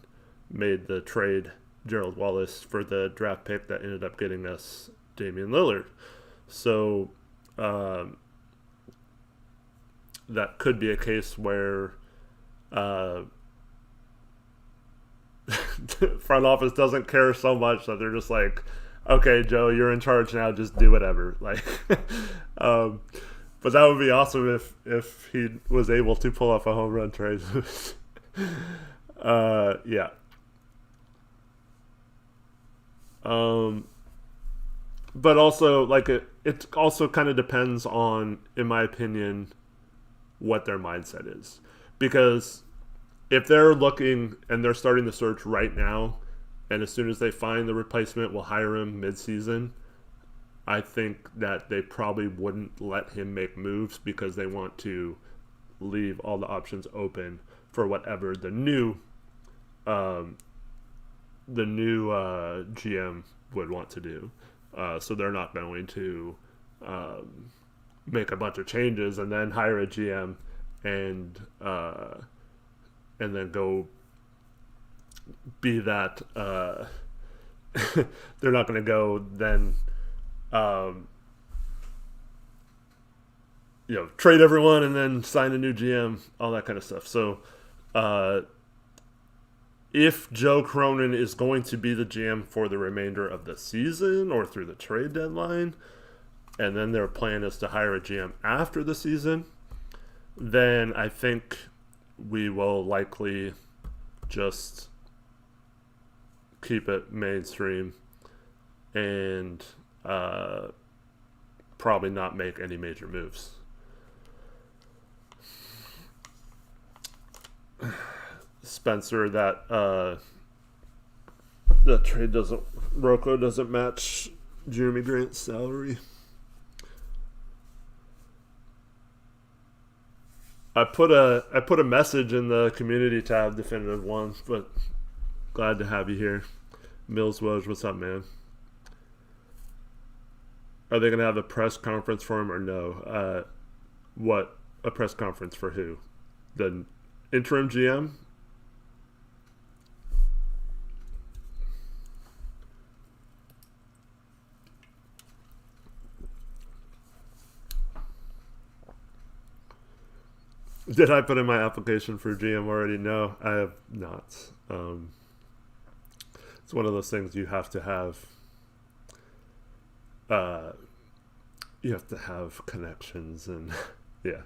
Made the trade, Gerald Wallace, for the draft pick that ended up getting us Damian Lillard. So that could be a case where front office doesn't care so much that they're just like, "Okay, Joe, you're in charge now. Just do whatever." Like, but that would be awesome if he was able to pull off a home run trade. Yeah. But also, like, it also kind of depends on, in my opinion, what their mindset is. Because if they're looking and they're starting the search right now, and as soon as they find the replacement, will hire him mid-season, I think that they probably wouldn't let him make moves because they want to leave all the options open for whatever the new GM would want to do. So they're not going to make a bunch of changes and then hire a GM and then go be that. They're not going to go then. Trade everyone and then sign a new GM, all that kind of stuff. So, if Joe Cronin is going to be the GM for the remainder of the season or through the trade deadline, and then their plan is to hire a GM after the season, then I think we will likely just keep it mainstream and probably not make any major moves. Spencer, that trade Rocco doesn't match Jeremy Grant's salary. I put a message in the community tab, Definitive One, but glad to have you here. Mills Woj, what's up, man? Are they going to have a press conference for him or no? What? A press conference for who? The interim GM? Did I put in my application for GM already? No, I have not. It's one of those things you have to have. You have to have connections, and yeah.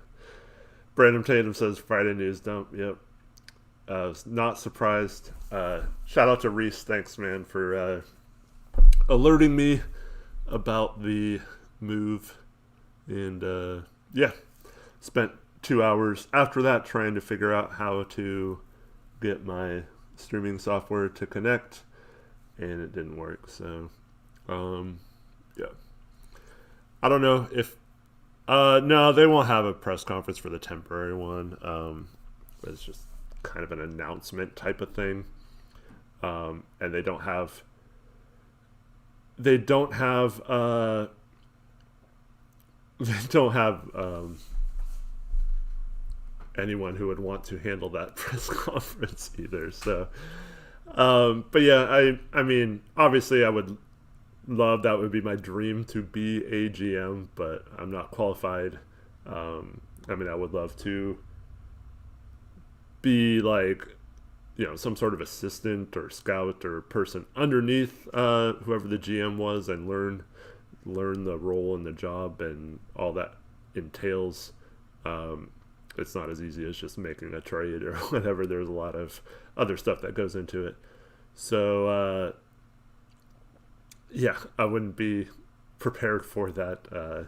Brandon Tatum says Friday news dump. Yep. Not surprised. Shout out to Reese. Thanks, man, for alerting me about the move. And yeah, spent 2 hours after that trying to figure out how to get my streaming software to connect, and it didn't work. So yeah, I don't know if no, they won't have a press conference for the temporary one. It's just kind of an announcement type of thing, and they don't have anyone who would want to handle that press conference either. So, but yeah, I mean, obviously I would love, that would be my dream to be a GM, but I'm not qualified. I mean, I would love to be like, some sort of assistant or scout or person underneath whoever the GM was, and learn the role and the job and all that entails. It's not as easy as just making a trade or whatever. There's a lot of other stuff that goes into it. So yeah, I wouldn't be prepared for that.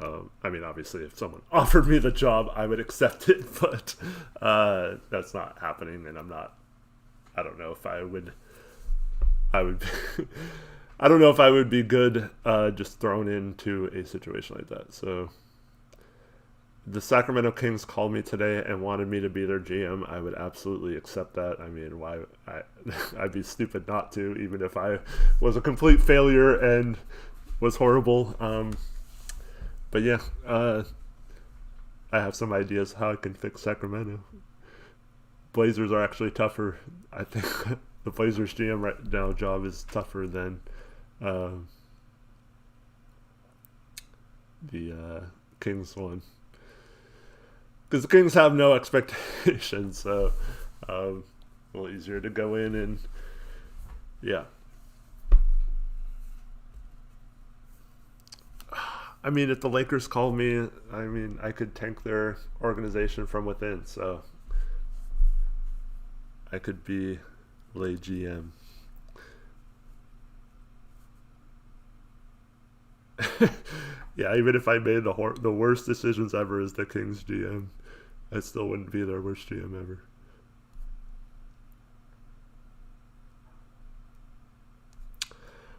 I mean, obviously, if someone offered me the job, I would accept it, but that's not happening, and I don't know if I would. I would. I don't know if I would be good just thrown into a situation like that. So, the Sacramento Kings called me today and wanted me to be their GM. I would absolutely accept that. I mean, why? I'd be stupid not to, even if I was a complete failure and was horrible. But yeah, I have some ideas how I can fix Sacramento. Blazers are actually tougher. I think the Blazers GM right now job is tougher than the Kings one. Because the Kings have no expectations, so a little easier to go in and, yeah. I mean, if the Lakers called me, I mean, I could tank their organization from within, so I could be lay GM. Yeah, even if I made the worst decisions ever as the Kings GM, I still wouldn't be their worst GM ever.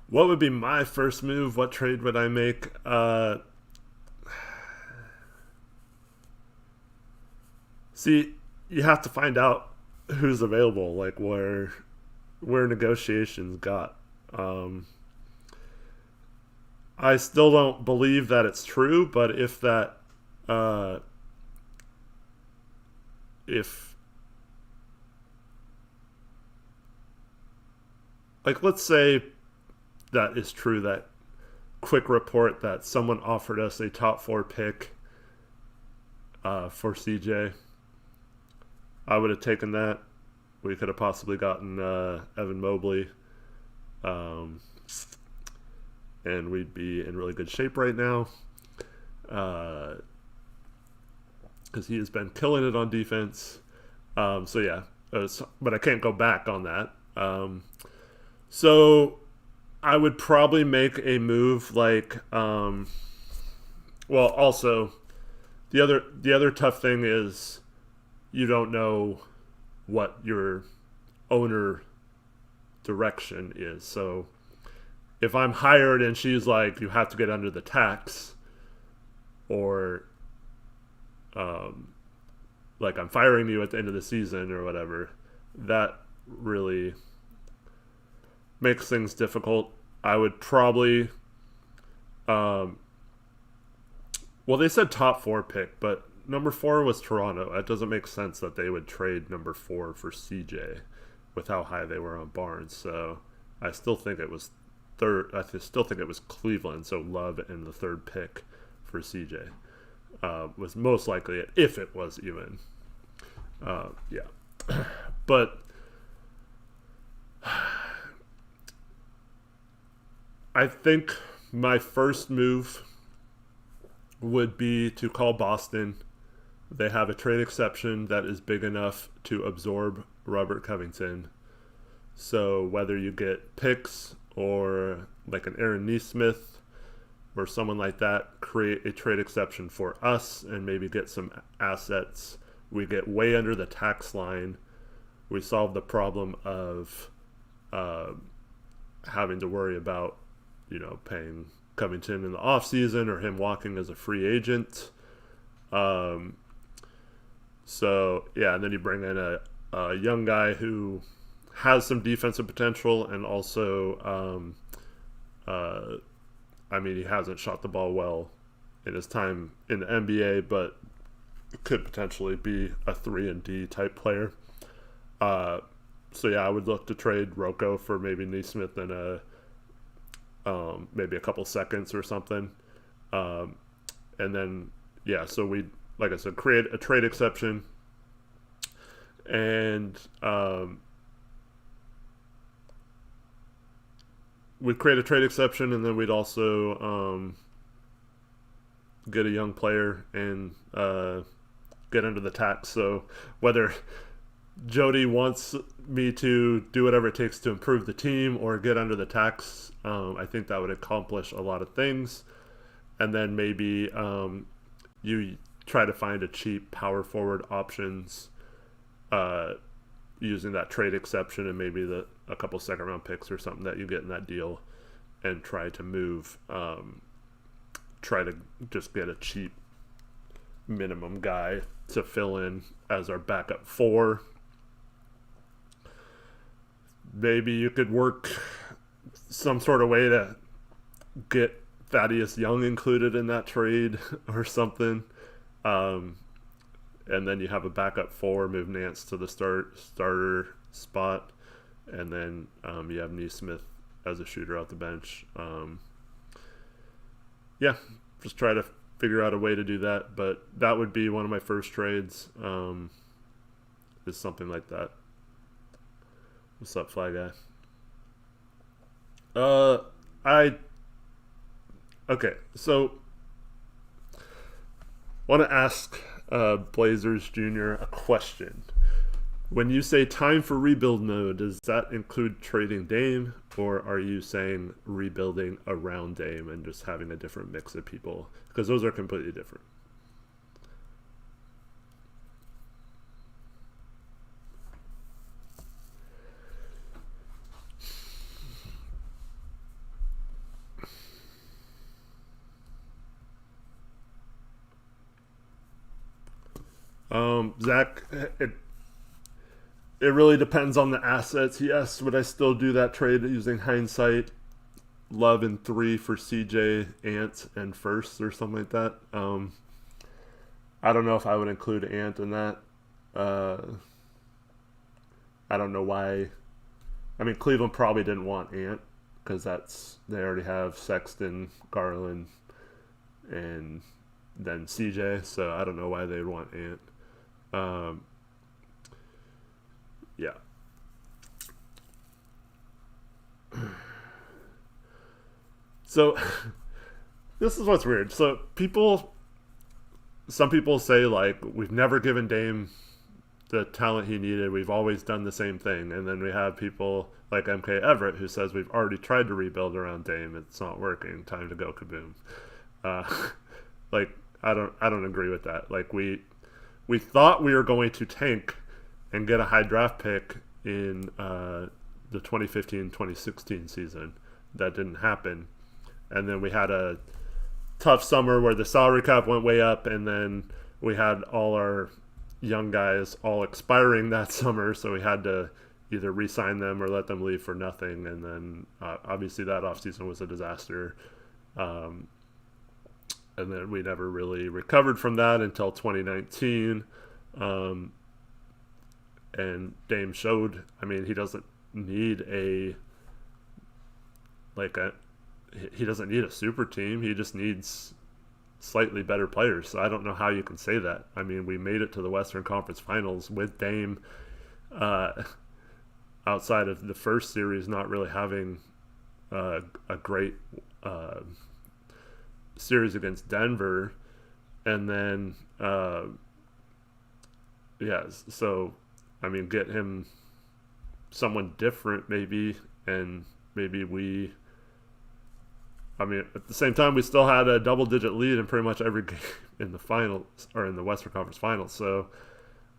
What would be my first move? What trade would I make? See, you have to find out who's available, like where negotiations got. I still don't believe that it's true, but if that, if, like, let's say that is true, that quick report that someone offered us a top 4 pick for CJ, I would have taken that. We could have possibly gotten Evan Mobley. And we'd be in really good shape right now. Because he has been killing it on defense. So yeah, but I can't go back on that. So I would probably make a move like, well, also the other tough thing is you don't know what your owner direction is. So if I'm hired and she's like, you have to get under the tax, or like I'm firing you at the end of the season or whatever, that really makes things difficult. I would probably, well, they said top 4 pick, but number 4 was Toronto. It doesn't make sense that they would trade number 4 for CJ with how high they were on Barnes. So I still think it was third. I still think it was Cleveland. So Love and the 3rd pick for CJ was most likely it, if it was even. Yeah, but I think my first move would be to call Boston. They have a trade exception that is big enough to absorb Robert Covington. So whether you get picks or like an Aaron Nesmith or someone like that, create a trade exception for us and maybe get some assets. We get way under the tax line. We solve the problem of having to worry about, paying Covington in the offseason or him walking as a free agent. So, yeah, and then you bring in a young guy who has some defensive potential and also, he hasn't shot the ball well in his time in the NBA, but could potentially be a 3-and-D type player. So, yeah, I would look to trade Rocco for maybe Nesmith and maybe a couple seconds or something. And then, yeah, so we, like I said, create a trade exception. And we'd create a trade exception, and then we'd also get a young player and get under the tax. So whether Jody wants me to do whatever it takes to improve the team or get under the tax, I think that would accomplish a lot of things. And then maybe you try to find a cheap power forward options using that trade exception and maybe a couple second round picks or something that you get in that deal, and try to move, try to just get a cheap minimum guy to fill in as our backup 4. Maybe you could work some sort of way to get Thaddeus Young included in that trade or something. And then you have a backup 4, move Nance to the starter spot. And then you have Neesmith as a shooter out the bench. Just try to figure out a way to do that. But that would be one of my first trades, is something like that. What's up, Fly Guy? Okay, so want to ask Blazers Jr. a question. When you say time for rebuild mode, does that include trading Dame, or are you saying rebuilding around Dame and just having a different mix of people? Because those are completely different. Zach, it really depends on the assets. Yes, would I still do that trade using hindsight? Love in 3 for CJ, Ant, and first or something like that. I don't know if I would include Ant in that. I don't know why. I mean, Cleveland probably didn't want Ant because they already have Sexton, Garland, and then CJ. So I don't know why they'd want Ant. Yeah. So this is what's weird. So some people say, like, we've never given Dame the talent he needed. We've always done the same thing. And then we have people like MK Everett who says we've already tried to rebuild around Dame. It's not working. Time to go kaboom. Like, I don't agree with that. Like, we thought we were going to tank and get a high draft pick in the 2015-2016 season. That didn't happen. And then we had a tough summer where the salary cap went way up, and then we had all our young guys all expiring that summer, so we had to either re-sign them or let them leave for nothing. And then obviously that offseason was a disaster. And then we never really recovered from that until 2019. And Dame showed, I mean, he doesn't need a super team. He just needs slightly better players. So I don't know how you can say that. I mean, we made it to the Western Conference Finals with Dame, outside of the first series not really having a great series against Denver. And then so I mean, get him someone different maybe, and maybe I mean, at the same time, we still had a double-digit lead in pretty much every game in the finals, or in the Western Conference Finals. So,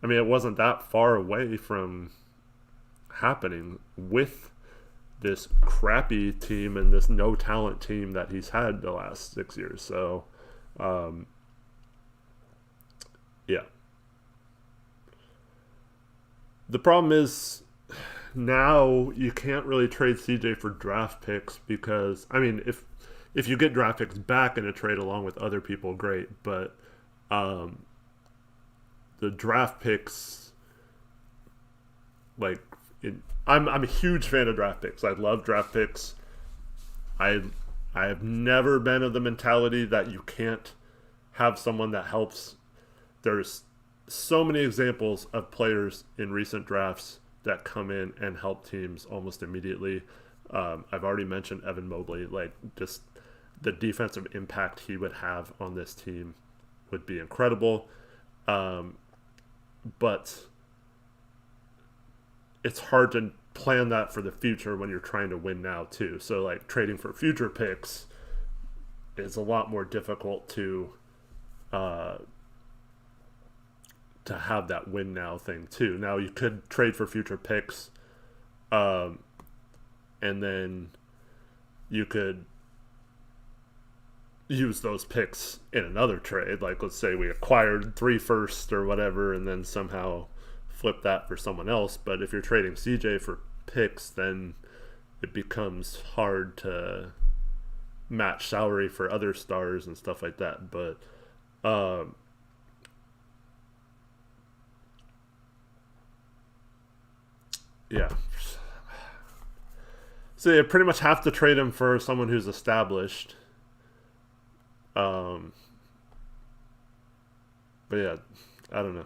I mean, it wasn't that far away from happening with this crappy team and this no-talent team that he's had the last 6 years. So, yeah. The problem is now you can't really trade CJ for draft picks because, I mean, if you get draft picks back in a trade along with other people, great. But the draft picks, like, I'm a huge fan of draft picks. I love draft picks. I have never been of the mentality that you can't have someone that helps. There's so many examples of players in recent drafts that come in and help teams almost immediately. I've already mentioned Evan Mobley. Like, just the defensive impact he would have on this team would be incredible. But it's hard to plan that for the future when you're trying to win now too. So like trading for future picks is a lot more difficult to have that win now thing too. Now you could trade for future picks, and then you could use those picks in another trade. Like let's say we acquired 3 firsts or whatever, and then somehow flip that for someone else. But if you're trading CJ for picks, then it becomes hard to match salary for other stars and stuff like that. But yeah. So you pretty much have to trade him for someone who's established. But yeah, I don't know.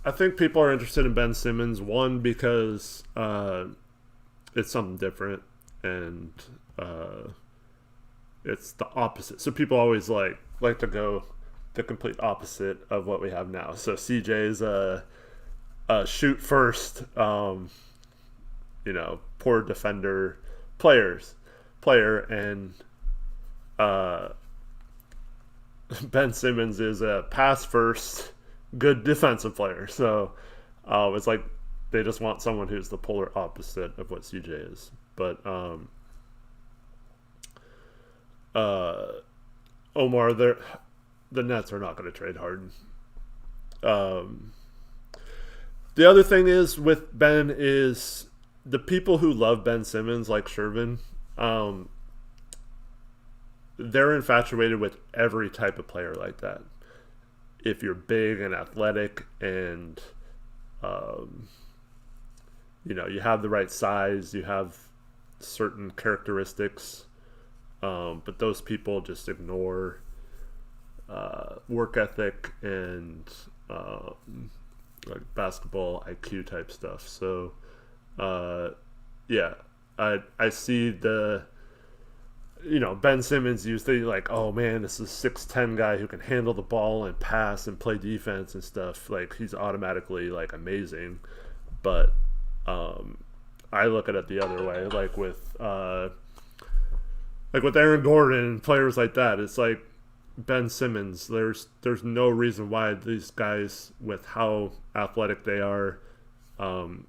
I think people are interested in Ben Simmons, one, because it's something different, and it's the opposite. So people always like to go the complete opposite of what we have now. So CJ's a shoot first, poor defender player, and Ben Simmons is a pass first, good defensive player. So it's like they just want someone who's the polar opposite of what CJ is. But Omar, the Nets are not going to trade Harden. The other thing is with Ben is the people who love Ben Simmons, like Shervin, they're infatuated with every type of player like that. If you're big and athletic and you have the right size, you have certain characteristics, but those people just ignore work ethic and like basketball IQ type stuff. So I see the Ben Simmons usually like, oh man, this is a 6'10" guy who can handle the ball and pass and play defense and stuff. Like he's automatically like amazing. But I look at it the other way, like with Aaron Gordon and players like that. It's like Ben Simmons, there's no reason why these guys, with how athletic they are, being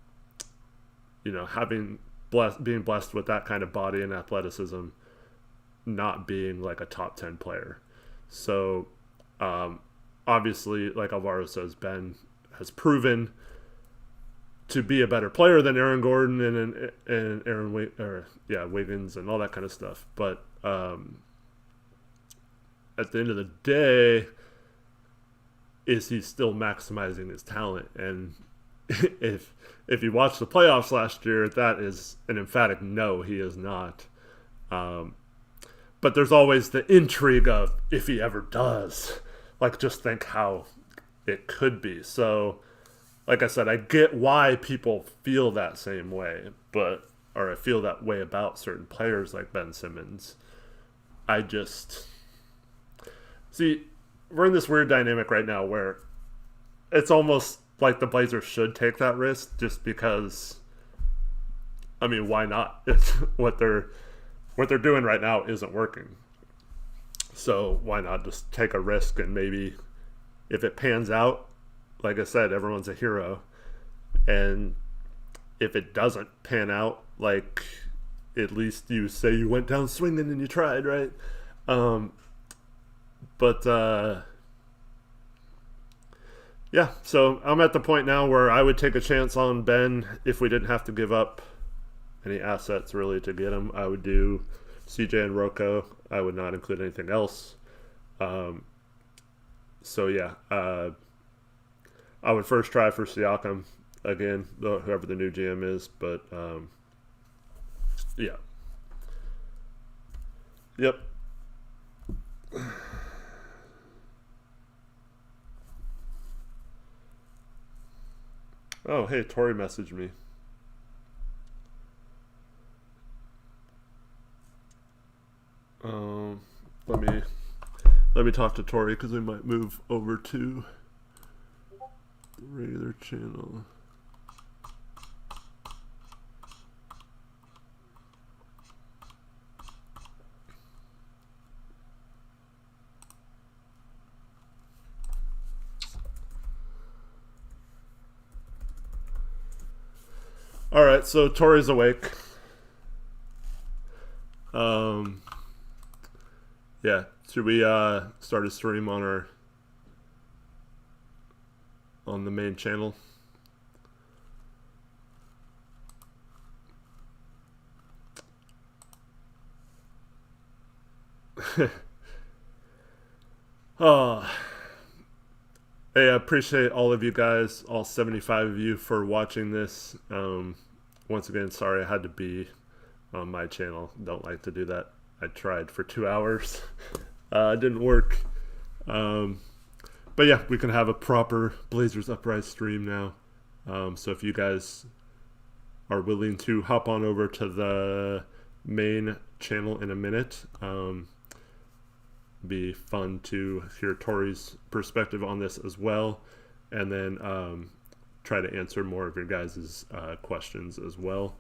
blessed with that kind of body and athleticism, not being like a top 10 player. So obviously, like Alvaro says, Ben has proven to be a better player than Aaron Gordon and Aaron Wiggins and all that kind of stuff. But at the end of the day, is he still maximizing his talent? And if you watch the playoffs last year, that is an emphatic no, he is not. But there's always the intrigue of if he ever does. Like, just think how it could be. So, like I said, I get why people feel that same way, or I feel that way about certain players like Ben Simmons. I just... See, we're in this weird dynamic right now where it's almost like the Blazers should take that risk just because, I mean, why not? It's what they're doing right now isn't working. So why not just take a risk, and maybe if it pans out, like I said, everyone's a hero. And if it doesn't pan out, like, at least you say you went down swinging and you tried, right? So I'm at the point now where I would take a chance on Ben if we didn't have to give up any assets really to get him. I would do CJ and Rocco. I would not include anything else. I would first try for Siakam again, whoever the new GM is. But yeah. Yep. Oh, hey, Tori messaged me. Um, let me talk to Tori because we might move over to the regular channel. All right, so Tori's awake. Yeah, should we start a stream on the main channel? Oh, hey, I appreciate all of you guys, all 75 of you, for watching this. Once again, sorry I had to be on my channel. Don't like to do that. I tried for 2 hours. It didn't work. But yeah, we can have a proper Blazers Uprise stream now. So if you guys are willing to hop on over to the main channel in a minute, be fun to hear Tori's perspective on this as well, and then try to answer more of your guys' questions as well.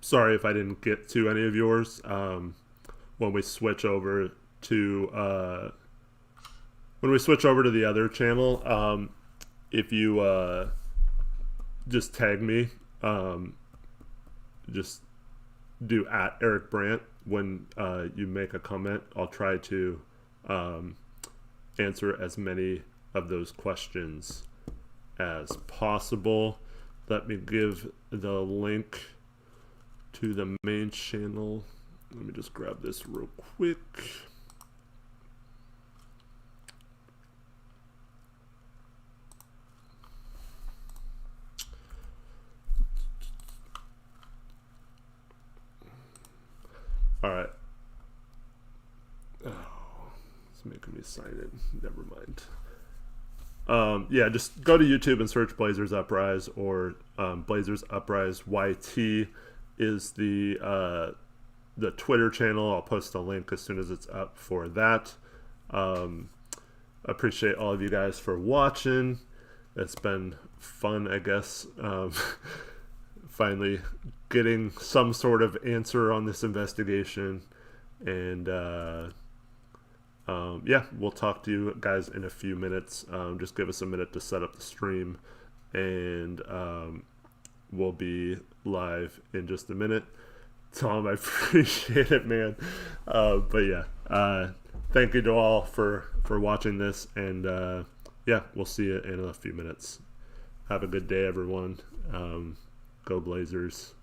Sorry if I didn't get to any of yours. When we switch over to the other channel, if you just tag me, just do @EricBrant when you make a comment. I'll try to answer as many of those questions as possible. Let me give the link to the main channel. Let me just grab this real quick. All right. Oh, it's making me sign it. Never mind. Yeah, just go to YouTube and search Blazers Uprise, or Blazers Uprise YT is the Twitter channel. I'll post a link as soon as it's up for that. Appreciate all of you guys for watching. It's been fun, I guess. Finally getting some sort of answer on this investigation. And yeah, we'll talk to you guys in a few minutes. Just give us a minute to set up the stream, and we'll be live in just a minute. Tom, I appreciate it, man. But yeah, thank you to all for watching this, and yeah, we'll see you in a few minutes. Have a good day, everyone. Go Blazers.